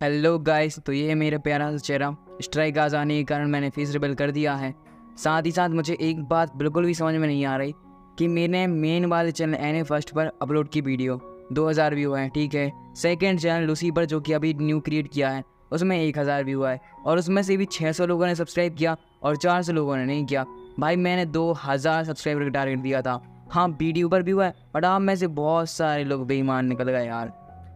Hello guys, तो ये है मेरा प्यारा सा चेहरा। स्ट्राइक आ जाने के कारण मैंने फेस रिवील कर दिया है। साथ ही साथ मुझे एक बात बिल्कुल भी समझ में नहीं आ रही कि मैंने मेन वाले चैनल एने फर्स्ट पर अपलोड की वीडियो 2000 व्यू है, ठीक है। सेकंड चैनल लूसी पर जो कि अभी न्यू क्रिएट किया है उसमें 1000 व्यू है और उसमें से भी 600 लोगों ने सब्सक्राइब किया और 400 लोगों ने नहीं किया। भाई मैंने 2000 सब्सक्राइबर का टारगेट दिया था। हाँ, वीडियो पर व्यू है बट आप में से बहुत सारे लोग बेईमान निकल गए यार।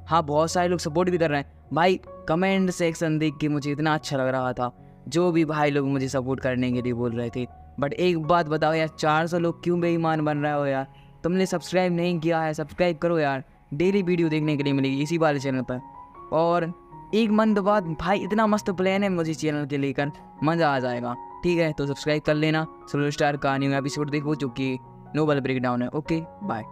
हाँ, बहुत सारे लोग सपोर्ट भी कर रहे हैं भाई। कमेंट सेक्शन देख के मुझे इतना अच्छा लग रहा था, जो भी भाई लोग मुझे सपोर्ट करने के लिए बोल रहे थे। बट एक बात बताओ यार, 400 लोग क्यों बेईमान बन रहे हो यार? तुमने सब्सक्राइब नहीं किया है, सब्सक्राइब करो यार। डेली वीडियो देखने के लिए मिलेगी इसी वाले चैनल पर। और एक मंथ बाद भाई इतना मस्त प्लान है मुझे चैनल के लेकर, मज़ा आ जाएगा। ठीक है, तो सब्सक्राइब कर लेना। सोलो स्टार का न्यू एपिसोड देखो जो कि नोबल ब्रेकडाउन है। Okay bye.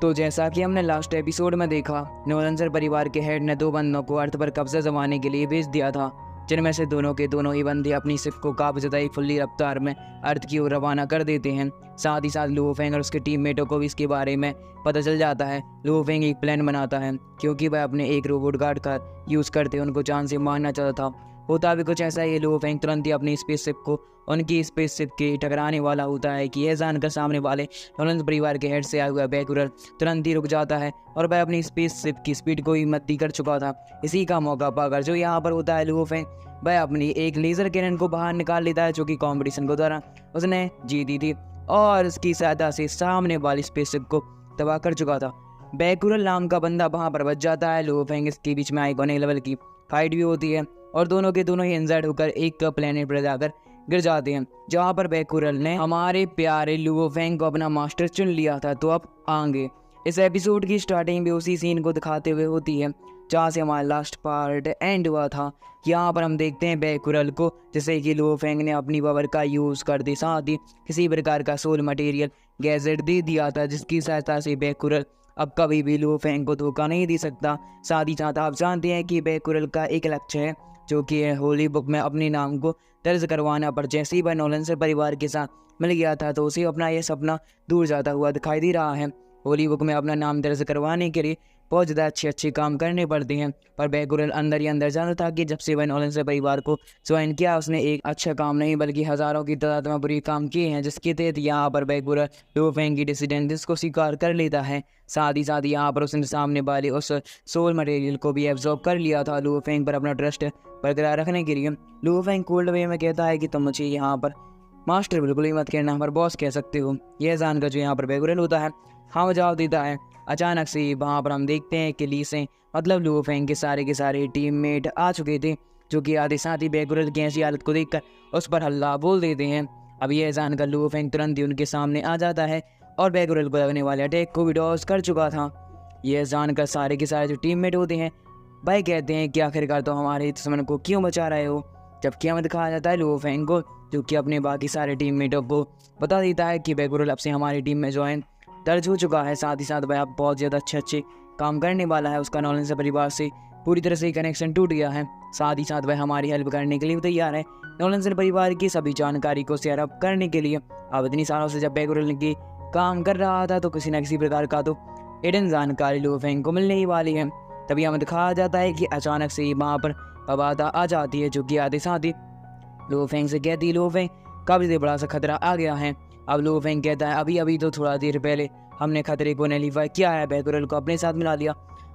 तो जैसा कि हमने लास्ट एपिसोड में देखा, नोलंसर परिवार के हेड ने 2 बंदों को अर्थ पर कब्जा जमाने के लिए भेज दिया था, जिनमें से दोनों के दोनों ही बंदे अपनी शिप को काबजदाई फुल्ली रफ्तार में अर्थ की ओर रवाना कर देते हैं। साथ ही साथ लुओ फेंग और उसके टीममेटों को भी इसके बारे में पता चल जाता है। लुओ फेंग एक प्लान बनाता है क्योंकि वह अपने एक रोबोट गार्ड का यूज़ करते उनको जान से मारना चाहता था। होता भी कुछ ऐसा ही, लुओ फेंग तुरंत ही अपनी स्पेसशिप को उनकी स्पेसशिप के टकराने वाला होता है कि यह जानकर सामने वाले नोलन परिवार के हेड से आया हुआ बैकुरल तुरंत ही रुक जाता है और वह अपनी स्पेसशिप की स्पीड को ही मद्दी कर चुका था। इसी का मौका पाकर जो यहाँ पर होता है, लुओ फेंग वह अपनी एक लेज़र कैनन को बाहर निकाल लेता है जो कि कंपटीशन को दौरान उसने जीती थी और उसकी सहायता से सामने वाली स्पेसशिप को तबाह कर चुका था। बैकुरल नाम का बंदा वहाँ पर बच जाता है। लुओ फेंग इसके बीच में आइकॉनिक लेवल की फाइट भी होती है और दोनों के दोनों ही इंजर्ड होकर एक प्लेनेट पर जाकर गिर जाते हैं, जहाँ पर बैकुरल ने हमारे प्यारे लुओ फेंग को अपना मास्टर चुन लिया था। तो अब आगे इस एपिसोड की स्टार्टिंग भी उसी सीन को दिखाते हुए होती है जहाँ से हमारा लास्ट पार्ट एंड हुआ था। यहाँ पर हम देखते हैं बैकुरल को, जैसे कि लुओ फेंग ने अपनी पावर का यूज़ करते साथ ही किसी प्रकार का सोल मटेरियल गैजेट दे दिया था, जिसकी सहायता से बैकुरल अब कभी भी लुओ फेंग को धोखा नहीं दे सकता। साथ ही साथ आप जानते हैं कि बैकुरल का एक लक्ष्य है जो कि है होली बुक में अपने नाम को दर्ज करवाना। पर जैसे ही वह नोलंसर परिवार के साथ मिल गया था तो उसे अपना यह सपना दूर जाता हुआ दिखाई दे रहा है। होली बुक में अपना नाम दर्ज करवाने के लिए बहुत ज़्यादा अच्छे काम करने पड़ते हैं, पर बैकुरल अंदर ही अंदर जानता था कि जब से वह नोलंसर परिवार को ज्वाइन किया उसने एक अच्छा काम नहीं बल्कि हज़ारों की तादाद में बुरी काम किए हैं, जिसके तहत यहाँ पर बैकुरल लुओ फेंग की डिसिडेंस को स्वीकार कर लेता है। साथ ही साथ यहाँ पर उसने सामने वाले उस सोल मटेरियल को भी एब्जॉर्ब कर लिया था लुओ फेंग पर अपना ट्रस्ट बरकरार रखने के लिए। लुओ फेंग कोल्ड वे में कहता है कि तुम मुझे यहाँ पर मास्टर बिल्कुल ही मत कहना, पर बॉस कह सकते हो। यह जानकर जो यहाँ पर बैकुरल होता है हाँ जवाब देता है। अचानक से वहाँ पर हम देखते हैं कि ली से मतलब लुओ फेंग के सारे टीममेट आ चुके थे, जो कि आधे साथ ही बैकुरल की ऐसी हालत को देखकर उस पर हल्ला बोल देते हैं। अब यह जानकर लुओ फेंग तुरंत ही उनके सामने आ जाता है और बैकुरल को लगने वाले अटैक को भी डॉज कर चुका था। यह जानकर सारे के सारे जो टीममेट होते हैं भाई कहते हैं कि आखिरकार तो हमारे दुश्मन को क्यों बचा रहे हो। जबकि हमें दिखाया जाता है लुओ फेंग को, जो कि अपने बाकी सारे टीममेटों को बता देता है कि बैकुरल अब से हमारी टीम में ज्वाइन दर्ज हो चुका है। साथ ही साथ वह अब बहुत ज़्यादा अच्छे काम करने वाला है। उसका नोलंसर परिवार से पूरी तरह से कनेक्शन टूट गया है। साथ ही साथ वह हमारी हेल्प करने के लिए भी तैयार है, नोलंसर परिवार की सभी जानकारी को शेयर अप करने के लिए। अब इतनी सालों से जब बैकुरल की काम कर रहा था तो किसी न किसी प्रकार का तो हिडन जानकारी लुओ फेंग को मिलने ही वाली है। तभी हमें दिखाया जाता है कि अचानक से वहाँ पर पवादा आ जाती है, जो कि आते साथ ही लुओ फेंग से कहती है लुओ फेंग काफ़ी से बड़ा सा खतरा आ गया है। अब लुओ फेंग कहता है अभी अभी तो थोड़ा देर पहले हमने खतरे को नैलीफाई किया है, बैकुरल को अपने साथ मिला लिया।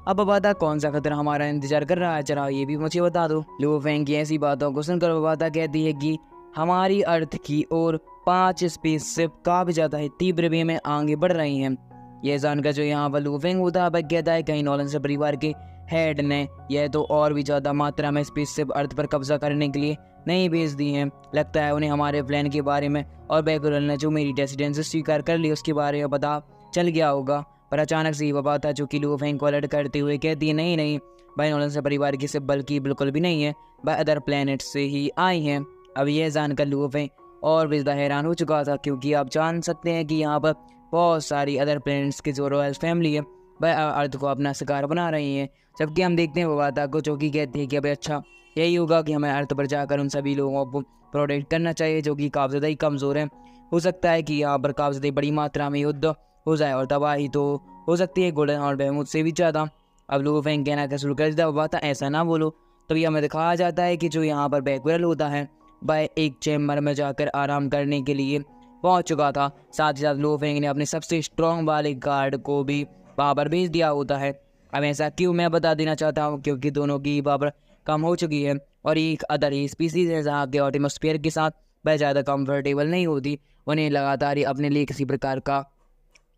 अब बता कौन सा खतरा हमारा इंतजार कर रहा है, जरा ये भी मुझे बता दो। लुओ फेंग की ऐसी बातों को सुनकर बता कहती है कि हमारी अर्थ की ओर 5 स्पेसशिप काफ़ी ज़्यादा ही तीव्र वे में आगे बढ़ रही हैं। यह जानकर जो यहाँ पर लुओ फेंग होता है वह कहता है कहीं नोलंसर परिवार के हेड ने यह तो और भी ज़्यादा मात्रा में स्पेसशिप अर्थ पर कब्जा करने के लिए नहीं भेज दी हैं। लगता है उन्हें हमारे प्लान के बारे में और बैकुरल ने जो मेरी रेसिडेंस स्वीकार कर ली उसके बारे में पता चल गया होगा। पर अचानक से वह बात है जो कि लुओ फेंग को अलर्ट करते हुए कहती है नहीं भाई, नोलंसर परिवार की सिर्फ बल्कि बिल्कुल भी नहीं है, वह अदर प्लैनेट से ही आई हैं। अब यह जानकर लुओ फेंग और भी ज़्यादा हैरान हो चुका था, क्योंकि आप जान सकते हैं कि यहाँ पर बहुत सारी अदर प्लैनेट्स की जो रॉयल फैमिली है वह अर्थ को अपना शिकार बना रही है। जबकि हम देखते हैं वो बात को जो कि कहती है कि अभी अच्छा यही होगा कि हमें अर्थ पर जाकर उन सभी लोगों को प्रोटेक्ट करना चाहिए जो कि काफ़ी ज़्यादा ही कमज़ोर हैं। हो सकता है कि यहाँ पर काफ़ी ज़्यादा बड़ी मात्रा में युद्ध हो जाए और तबाही तो हो सकती है गोल्डन और बेहमूद से भी ज़्यादा। अब लुओ फेंग कहना शुरू कर दिया, बात ऐसा ना बोलो, तभी हमें दिखाया जाता है कि जो यहाँ पर बैकवेल होता है वह एक चैम्बर में जाकर आराम करने के लिए पहुंच चुका था। साथ ही साथ लू फेंग ने अपने सबसे स्ट्रॉन्ग वाले गार्ड को भी वहाँ पर भेज दिया होता है। अब ऐसा क्यों मैं बता देना चाहता हूँ, क्योंकि दोनों की पावर कम हो चुकी है और एक अदर ही स्पीसीज है जहाँ के एटमॉस्फेयर के साथ वह ज़्यादा कंफर्टेबल नहीं होती। उन्हें लगातार ही अपने लिए किसी प्रकार का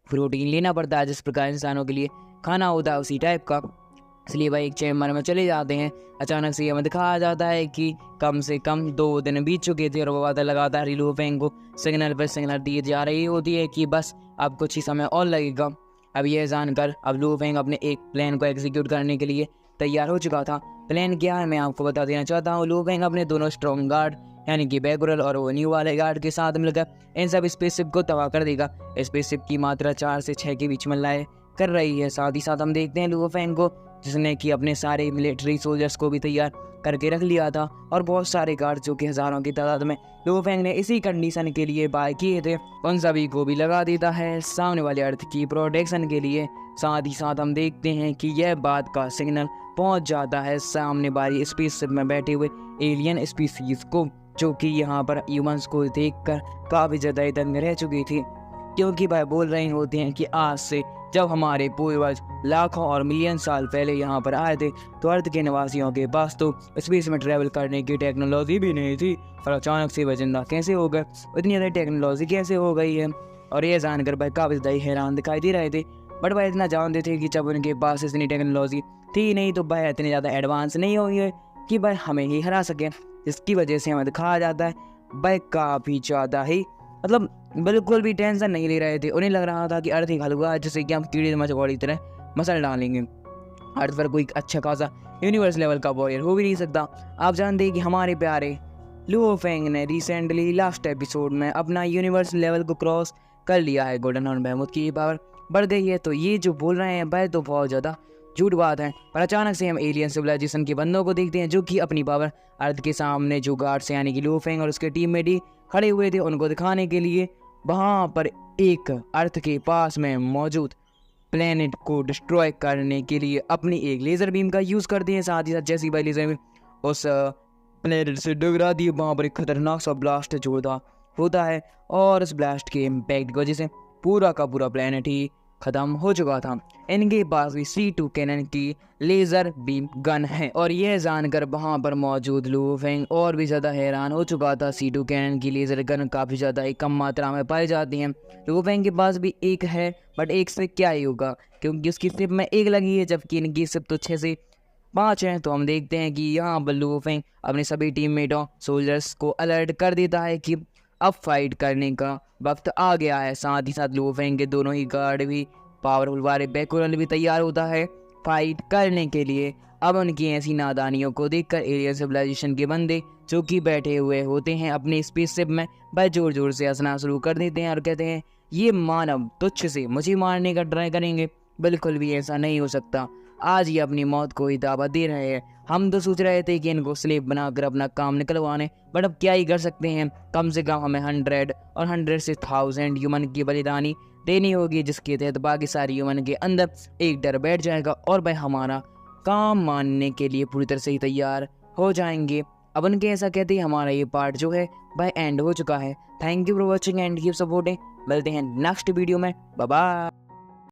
प्रोटीन लेना पड़ता है, जिस प्रकार इंसानों के लिए खाना होता है उसी टाइप का। इसलिए वह एक चैम्बर में चले जाते हैं। अचानक से हमें दिखाया जाता है कि कम से कम 2 दिन बीत चुके थे और वो लगातार लू फेंग को सिग्नल पर सिग्नल दी जा रही होती है कि बस अब कुछ ही समय और लगेगा। अब यह जानकर अब लू फेंग अपने एक प्लान को एग्जीक्यूट करने के लिए तैयार हो चुका था। प्लान क्या है मैं आपको बता देना चाहता हूँ। लू फेंग अपने दोनों स्ट्रॉन्ग गार्ड यानी कि बैकरल और वो न्यू वाले गार्ड के साथ मिलकर इन सब स्पेसशिप को तबाह कर देगा। स्पेसशिप की मात्रा 4 से 6 के बीच में लाए कर रही है। साथ ही साथ हम देखते हैं लू फेंग को जिसने कि अपने सारे मिलिट्री सोल्जर्स को भी तैयार करके रख लिया था और बहुत सारे गार्ड जो कि हज़ारों की तादाद में लू फेंग ने इसी कंडीशन के लिए बाय किए थे उन सभी को भी लगा देता है सामने वाले अर्थ की प्रोटेक्शन के लिए। साथ ही साथ हम देखते हैं कि यह बात का सिग्नल पहुंच जाता है सामने वाली स्पेसशिप में बैठे हुए एलियन स्पीसीज को, जो कि यहाँ पर ह्यूमंस को देखकर काफ़ी ज़्यादा दंग रह चुकी थी, क्योंकि वह बोल रहे होते हैं कि आज से जब हमारे पूर्वज लाखों और मिलियन साल पहले यहाँ पर आए थे तो अर्थ के निवासियों के पास तो स्पेस में ट्रैवल करने की टेक्नोलॉजी भी नहीं थी और अचानक से वह जिंदा कैसे हो गए, इतनी ज़्यादा टेक्नोलॉजी कैसे हो गई है। और ये जानकर वह काफ़ी ज़्यादा हैरान दिखाई दे रहे थे, बट वह इतना जानते थे कि जब उनके पास इतनी टेक्नोलॉजी थी नहीं तो वह इतने ज़्यादा एडवांस नहीं हुई है कि वह हमें ही हरा सकें। जिसकी वजह से हमें दिखाया जाता है वह काफ़ी ज़्यादा ही मतलब बिल्कुल भी टेंशन नहीं ले रहे थे। उन्हें लग रहा था कि अर्थ एक हलवा है जिसे कि हम कीड़े मकोड़े की तरह मसल डालेंगे। अर्थ पर कोई अच्छा खासा यूनिवर्स लेवल का वॉरियर हो भी नहीं सकता। आप जानते हैं कि हमारे प्यारे लू फेंग ने रिसेंटली लास्ट एपिसोड में अपना यूनिवर्स लेवल को क्रॉस कर लिया है। गोल्डन हॉर्न बेहेमोथ की पावर बढ़ गई है, तो ये जो बोल रहे हैं वह तो बहुत ज़्यादा झूठ बात है। पर अचानक से हम एलियन सिविलाइजेशन के बंदों को देखते हैं जो कि अपनी पावर अर्थ के सामने जो गार्ड्स यानी कि लू फेंग और उसके टीममेट ही खड़े हुए थे उनको दिखाने के लिए वहाँ पर एक अर्थ के पास में मौजूद प्लेनेट को डिस्ट्रॉय करने के लिए अपनी एक लेज़र बीम का यूज़ करते हैं। साथ ही साथ जैसी भाई लेज़र बीम उस प्लेनेट से टकराती है वहाँ पर एक खतरनाक सा ब्लास्ट जोरदार होता है और उस ब्लास्ट के इम्पैक्ट की वजह से पूरा का पूरा प्लेनेट ही ख़त्म हो चुका था। इनके पास भी C2 कैनन की लेज़र बीम गन है और यह जानकर वहाँ पर मौजूद लू फेंग और भी ज़्यादा हैरान हो चुका था। C2 कैनन की लेज़र गन काफ़ी ज़्यादा ही कम मात्रा में पाई जाती हैं। लू फेंग के पास भी एक है, बट एक से क्या ही होगा क्योंकि उसकी सिर्फ में एक लगी है जबकि इनकी सिर्फ तो 6 से 5 हैं। तो हम देखते हैं कि यहाँ पर लू फेंग अपने सभी टीममेटों सोल्जर्स को अलर्ट कर देता है कि अब फाइट करने का वक्त आ गया है। साथ ही साथ लू फेंग के दोनों ही गार्ड भी पावरफुल वाले बैकरल भी तैयार होता है फाइट करने के लिए। अब उनकी ऐसी नादानियों को देखकर एलियन सिविलाइजेशन के बंदे जो कि बैठे हुए होते हैं अपने स्पेसशिप में वह जोर जोर से हंसना शुरू कर देते हैं और कहते हैं ये मानव तुच्छ से मुझे मारने का ट्राई करेंगे, बिल्कुल भी ऐसा नहीं हो सकता। आज ये अपनी मौत को ही दावा दे रहे हैं। हम तो सोच रहे थे कि इनको स्लेव बनाकर अपना काम निकलवाने, बट अब क्या ही कर सकते हैं। कम से कम हमें 100 और 100 से 1000 ह्यूमन की बलिदानी देनी होगी, जिसके तहत बाकी सारे ह्यूमन के अंदर एक डर बैठ जाएगा और वह हमारा काम मानने के लिए पूरी तरह से ही तैयार हो जाएंगे। अब उनके ऐसा कहते ही हमारा ये पार्ट जो है वह एंड हो चुका है। Thank you for watching and keep supporting. मिलते हैं नेक्स्ट वीडियो में। Bye bye.